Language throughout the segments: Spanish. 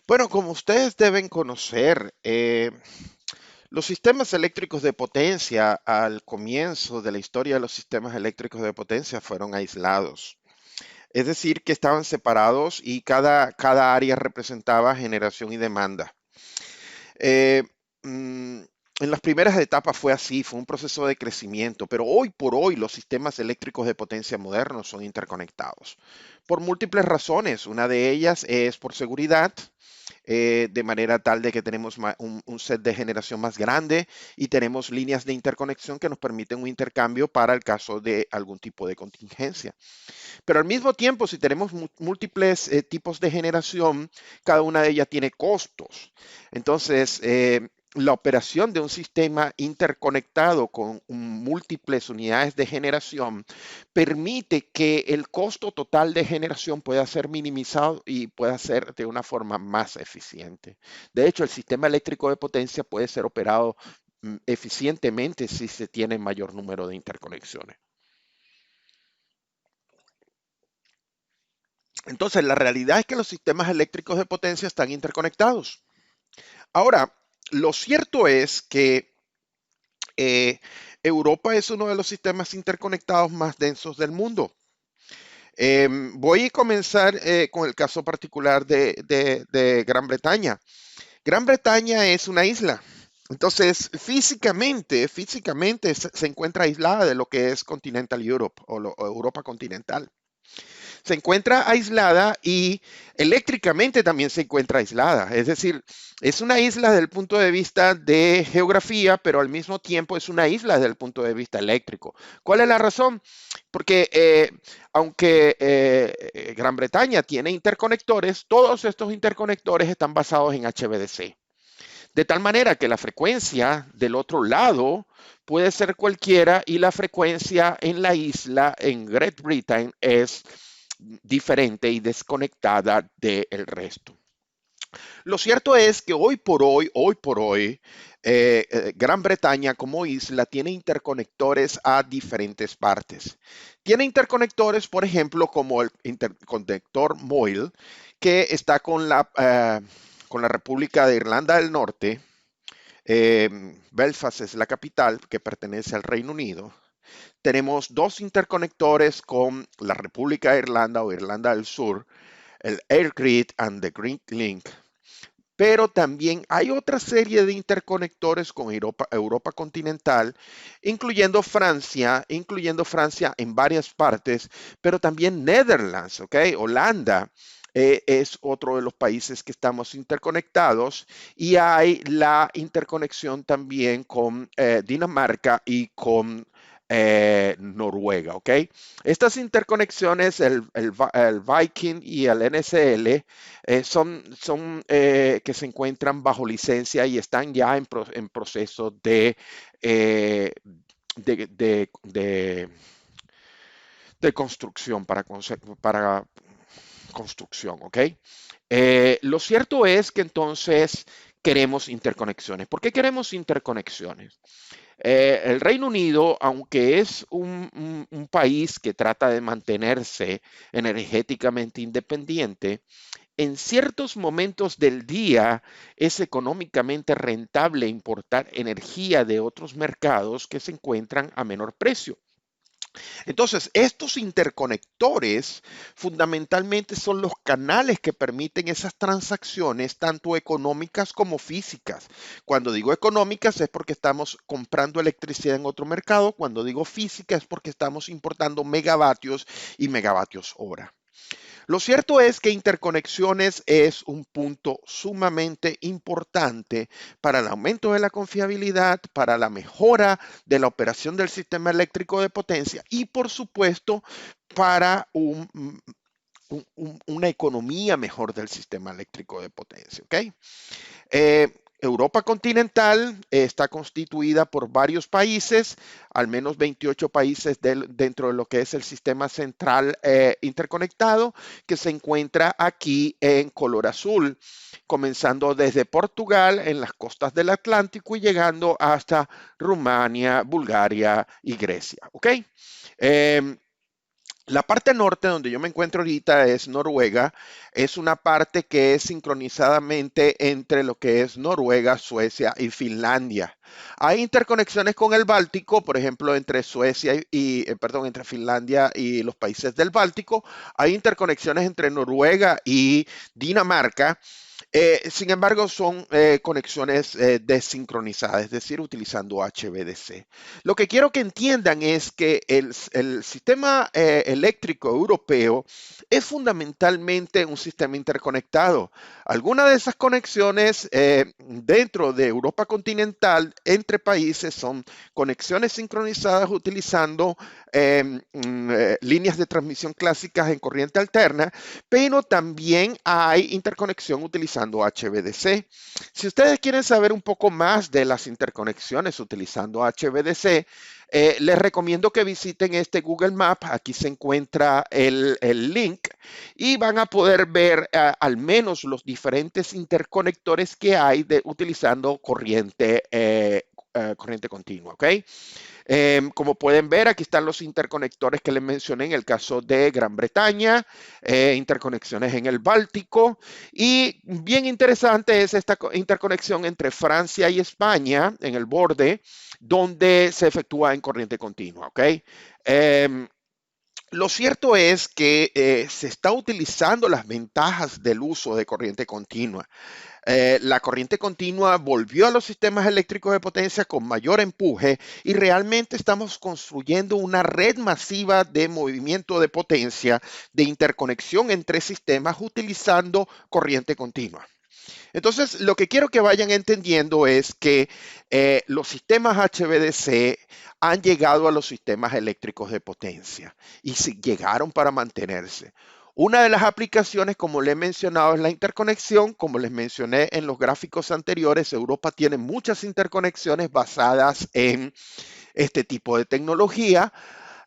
Bueno, como ustedes deben conocer, los sistemas eléctricos de potencia al comienzo de la historia de los sistemas eléctricos de potencia fueron aislados. Es decir, que estaban separados y cada área representaba generación y demanda. Eh, mm, en las primeras etapas fue así, fue un proceso de crecimiento, pero hoy por hoy los sistemas eléctricos de potencia modernos son interconectados por múltiples razones. Una de ellas es por seguridad, de manera tal de que tenemos un set de generación más grande y tenemos líneas de interconexión que nos permiten un intercambio para el caso de algún tipo de contingencia. Pero al mismo tiempo, si tenemos múltiples tipos de generación, cada una de ellas tiene costos. Entonces, la operación de un sistema interconectado con múltiples unidades de generación permite que el costo total de generación pueda ser minimizado y pueda ser de una forma más eficiente. De hecho, el sistema eléctrico de potencia puede ser operado eficientemente si se tiene mayor número de interconexiones. Entonces, la realidad es que los sistemas eléctricos de potencia están interconectados. Ahora, lo cierto es que eh, Europa es uno de los sistemas interconectados más densos del mundo. Voy a comenzar con el caso particular de Gran Bretaña. Gran Bretaña es una isla. Entonces, físicamente se encuentra aislada de lo que es Continental Europe o Europa continental. Se encuentra aislada y eléctricamente también se encuentra aislada. Es decir, es una isla desde el punto de vista de geografía, pero al mismo tiempo es una isla desde el punto de vista eléctrico. ¿Cuál es la razón? Porque aunque Gran Bretaña tiene interconectores, todos estos interconectores están basados en HVDC. De tal manera que la frecuencia del otro lado puede ser cualquiera y la frecuencia en la isla, en Great Britain, es diferente y desconectada del resto. Lo cierto es que Gran Bretaña como isla tiene interconectores a diferentes partes. Tiene interconectores, por ejemplo, como el interconector Moyle, que está con la República de Irlanda del Norte. Belfast es la capital que pertenece al Reino Unido. Tenemos dos interconectores con la República de Irlanda o Irlanda del Sur, el AirGrid and the Green Link. Pero también hay otra serie de interconectores con Europa continental, incluyendo Francia en varias partes, pero también Netherlands, ¿ok? Holanda es otro de los países que estamos interconectados y hay la interconexión también con Dinamarca y con Noruega, ¿ok? Estas interconexiones, el Viking y el NSL, son que se encuentran bajo licencia y están ya en proceso eh, de, de- de- de construcción para construcción, ¿ok? Lo cierto es que entonces queremos interconexiones. ¿Por qué queremos interconexiones? El Reino Unido, aunque es un país que trata de mantenerse energéticamente independiente, en ciertos momentos del día es económicamente rentable importar energía de otros mercados que se encuentran a menor precio. Entonces, estos interconectores fundamentalmente son los canales que permiten esas transacciones, tanto económicas como físicas. Cuando digo económicas es porque estamos comprando electricidad en otro mercado, cuando digo física es porque estamos importando megavatios y megavatios hora. Lo cierto es que interconexiones es un punto sumamente importante para el aumento de la confiabilidad, para la mejora de la operación del sistema eléctrico de potencia y, por supuesto, para una economía mejor del sistema eléctrico de potencia. ¿Okay? Europa continental está constituida por varios países, al menos 28 países dentro de lo que es el sistema central interconectado, que se encuentra aquí en color azul, comenzando desde Portugal en las costas del Atlántico y llegando hasta Rumania, Bulgaria y Grecia. ¿Ok? Eh, La parte norte donde yo me encuentro ahorita es Noruega, es una parte que es sincronizadamente entre lo que es Noruega, Suecia y Finlandia. Hay interconexiones con el Báltico, por ejemplo, entre Suecia perdón, entre Finlandia y los países del Báltico. Hay interconexiones entre Noruega y Dinamarca. Sin embargo, son conexiones desincronizadas, es decir, utilizando HVDC. Lo que quiero que entiendan es que el sistema eléctrico europeo es fundamentalmente un sistema interconectado. Algunas de esas conexiones dentro de Europa continental entre países son conexiones sincronizadas utilizando líneas de transmisión clásicas en corriente alterna, pero también hay interconexión utilizando HVDC. Si ustedes quieren saber un poco más de las interconexiones utilizando HVDC, les recomiendo que visiten este Google Map. Aquí se encuentra el link y van a poder ver al menos los diferentes interconectores que hay utilizando corriente continua, ¿ok? Como pueden ver, aquí están los interconectores que les mencioné en el caso de Gran Bretaña, interconexiones en el Báltico y bien interesante es esta interconexión entre Francia y España en el borde donde se efectúa en corriente continua, ¿ok? Lo cierto es que se está utilizando las ventajas del uso de corriente continua. La corriente continua volvió a los sistemas eléctricos de potencia con mayor empuje y realmente estamos construyendo una red masiva de movimiento de potencia, de interconexión entre sistemas utilizando corriente continua. Entonces, lo que quiero que vayan entendiendo es que los sistemas HVDC han llegado a los sistemas eléctricos de potencia y llegaron para mantenerse. Una de las aplicaciones, como les he mencionado, es la interconexión. Como les mencioné en los gráficos anteriores, Europa tiene muchas interconexiones basadas en este tipo de tecnología.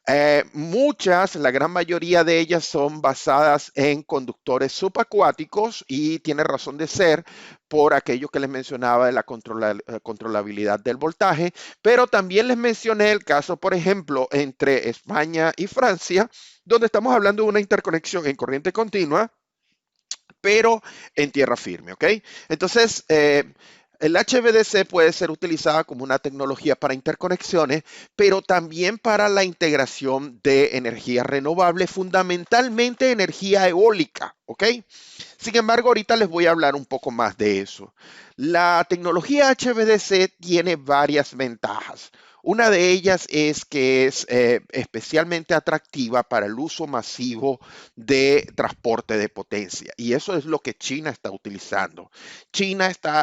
La gran mayoría de ellas son basadas en conductores subacuáticos y tiene razón de ser por aquello que les mencionaba de la controlabilidad del voltaje, pero también les mencioné el caso, por ejemplo, entre España y Francia, donde estamos hablando de una interconexión en corriente continua, pero en tierra firme, ¿ok? Entonces, el HVDC puede ser utilizada como una tecnología para interconexiones, pero también para la integración de energía renovable, fundamentalmente energía eólica, ¿ok? Sin embargo, ahorita les voy a hablar un poco más de eso. La tecnología HVDC tiene varias ventajas. Una de ellas es que es especialmente atractiva para el uso masivo de transporte de potencia y eso es lo que China está utilizando.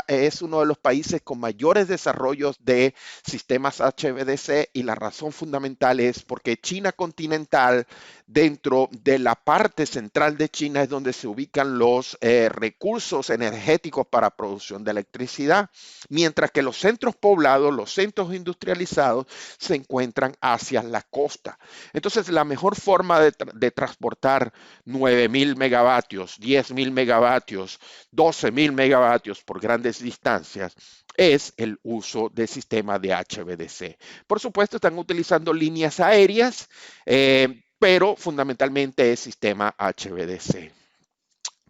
Es uno de los países con mayores desarrollos de sistemas HVDC y la razón fundamental es porque China continental, dentro de la parte central de China es donde se ubican los recursos energéticos para producción de electricidad, mientras que los centros poblados, los centros industrializados se encuentran hacia la costa. Entonces, la mejor forma de transportar 9.000 megavatios, 10.000 megavatios, 12.000 megavatios por grandes distancias es el uso de sistemas de HVDC. Por supuesto, están utilizando líneas aéreas, pero fundamentalmente es sistema HVDC.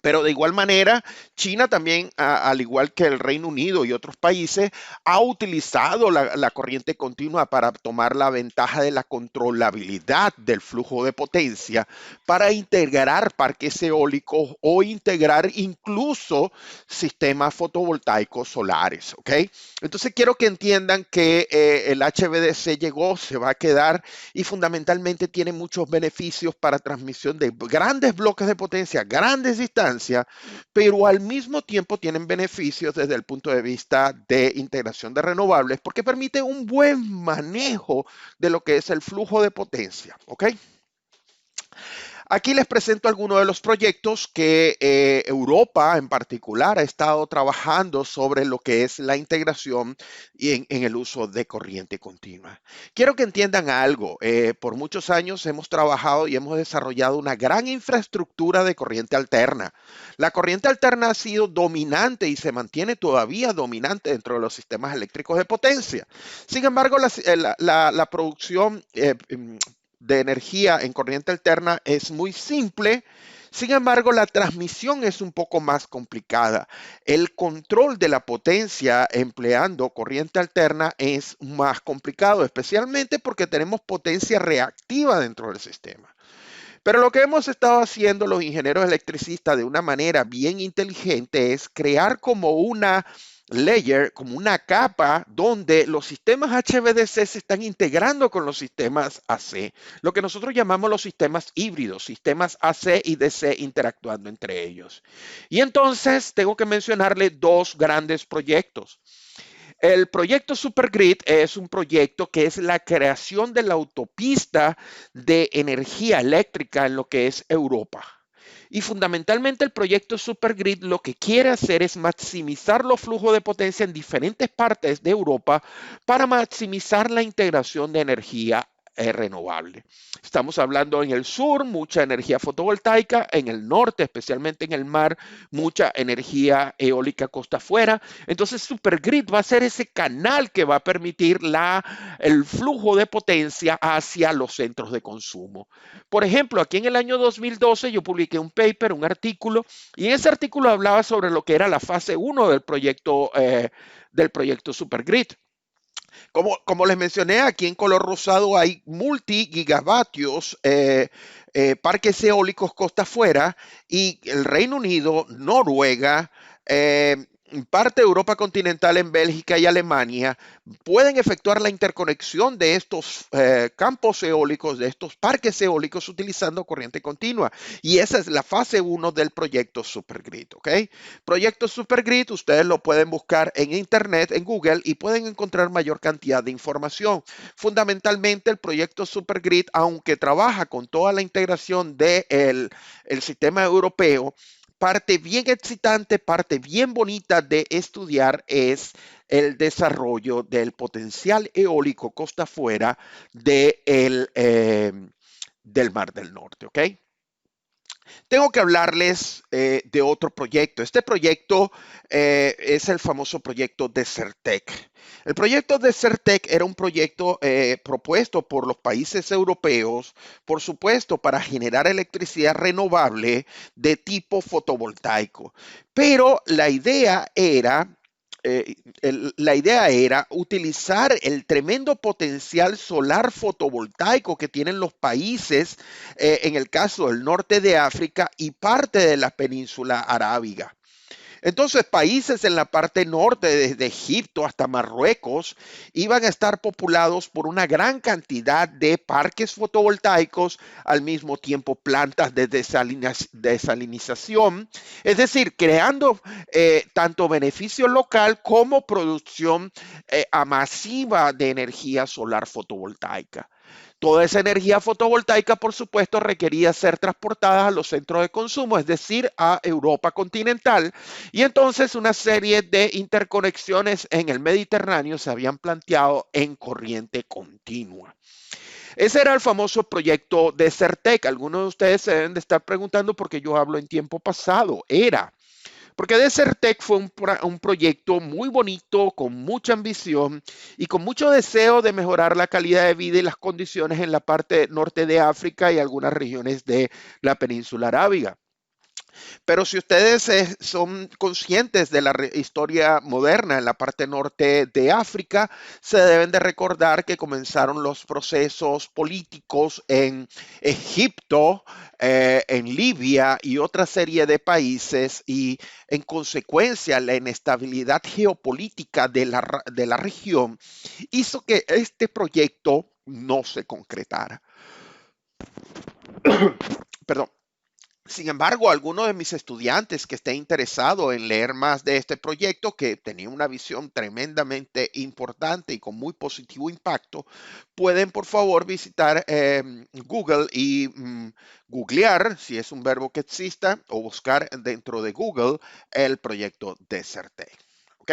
Pero de igual manera, China también, al igual que el Reino Unido y otros países, ha utilizado la corriente continua para tomar la ventaja de la controlabilidad del flujo de potencia para integrar parques eólicos o integrar incluso sistemas fotovoltaicos solares, ¿ok? Entonces quiero que entiendan que el HVDC llegó, se va a quedar y fundamentalmente tiene muchos beneficios para transmisión de grandes bloques de potencia, grandes distancias, pero al mismo tiempo tienen beneficios desde el punto de vista de integración de renovables porque permite un buen manejo de lo que es el flujo de potencia, ¿ok? Aquí les presento algunos de los proyectos que Europa en particular ha estado trabajando sobre lo que es la integración y en el uso de corriente continua. Quiero que entiendan algo. Por muchos años hemos trabajado y hemos desarrollado una gran infraestructura de corriente alterna. La corriente alterna ha sido dominante y se mantiene todavía dominante dentro de los sistemas eléctricos de potencia. Sin embargo, la producción de energía en corriente alterna es muy simple. Sin embargo, la transmisión es un poco más complicada. El control de la potencia empleando corriente alterna es más complicado, especialmente porque tenemos potencia reactiva dentro del sistema. Pero lo que hemos estado haciendo los ingenieros electricistas de una manera bien inteligente es crear como una layer, como una capa donde los sistemas HVDC se están integrando con los sistemas AC, lo que nosotros llamamos los sistemas híbridos, sistemas AC y DC interactuando entre ellos. Y entonces tengo que mencionarle dos grandes proyectos. El proyecto Supergrid es un proyecto que es la creación de la autopista de energía eléctrica en lo que es Europa. Y fundamentalmente el proyecto Supergrid lo que quiere hacer es maximizar los flujos de potencia en diferentes partes de Europa para maximizar la integración de energía renovable. Estamos hablando en el sur, mucha energía fotovoltaica, en el norte, especialmente en el mar, mucha energía eólica costa afuera. Entonces, Supergrid va a ser ese canal que va a permitir el flujo de potencia hacia los centros de consumo. Por ejemplo, aquí en el año 2012 yo publiqué un paper, un artículo, y en ese artículo hablaba sobre lo que era la fase 1 del proyecto Supergrid. Como les mencioné, aquí en color rosado hay multigigavatios parques eólicos costa afuera y el Reino Unido, Noruega, parte de Europa continental en Bélgica y Alemania pueden efectuar la interconexión de estos campos eólicos, de estos parques eólicos utilizando corriente continua. Y esa es la fase 1 del proyecto Supergrid, ¿ok? Proyecto Supergrid, ustedes lo pueden buscar en internet, en Google, y pueden encontrar mayor cantidad de información. Fundamentalmente, el proyecto Supergrid, aunque trabaja con toda la integración del sistema europeo, parte bien excitante, parte bien bonita de estudiar es el desarrollo del potencial eólico costa afuera del Mar del Norte, ¿ok? Tengo que hablarles de otro proyecto. Este proyecto es el famoso proyecto Desertec. El proyecto Desertec era un proyecto propuesto por los países europeos, por supuesto, para generar electricidad renovable de tipo fotovoltaico. Pero la idea era utilizar el tremendo potencial solar fotovoltaico que tienen los países, en el caso del norte de África y parte de la península arábiga. Entonces, países en la parte norte, desde Egipto hasta Marruecos, iban a estar populados por una gran cantidad de parques fotovoltaicos, al mismo tiempo plantas de desalinización, es decir, creando tanto beneficio local como producción masiva de energía solar fotovoltaica. Toda esa energía fotovoltaica, por supuesto, requería ser transportada a los centros de consumo, es decir, a Europa continental. Y entonces una serie de interconexiones en el Mediterráneo se habían planteado en corriente continua. Ese era el famoso proyecto Desertec. Algunos de ustedes se deben de estar preguntando por qué yo hablo en tiempo pasado. Porque Desertec fue un proyecto muy bonito, con mucha ambición y con mucho deseo de mejorar la calidad de vida y las condiciones en la parte norte de África y algunas regiones de la península arábiga. Pero si ustedes son conscientes de la historia moderna en la parte norte de África, se deben de recordar que comenzaron los procesos políticos en Egipto, en Libia y otra serie de países, y en consecuencia la inestabilidad geopolítica de la región hizo que este proyecto no se concretara. Perdón. Sin embargo, alguno de mis estudiantes que esté interesado en leer más de este proyecto, que tenía una visión tremendamente importante y con muy positivo impacto, pueden por favor visitar Google y googlear, si es un verbo que exista, o buscar dentro de Google el proyecto Desertec. ¿Ok?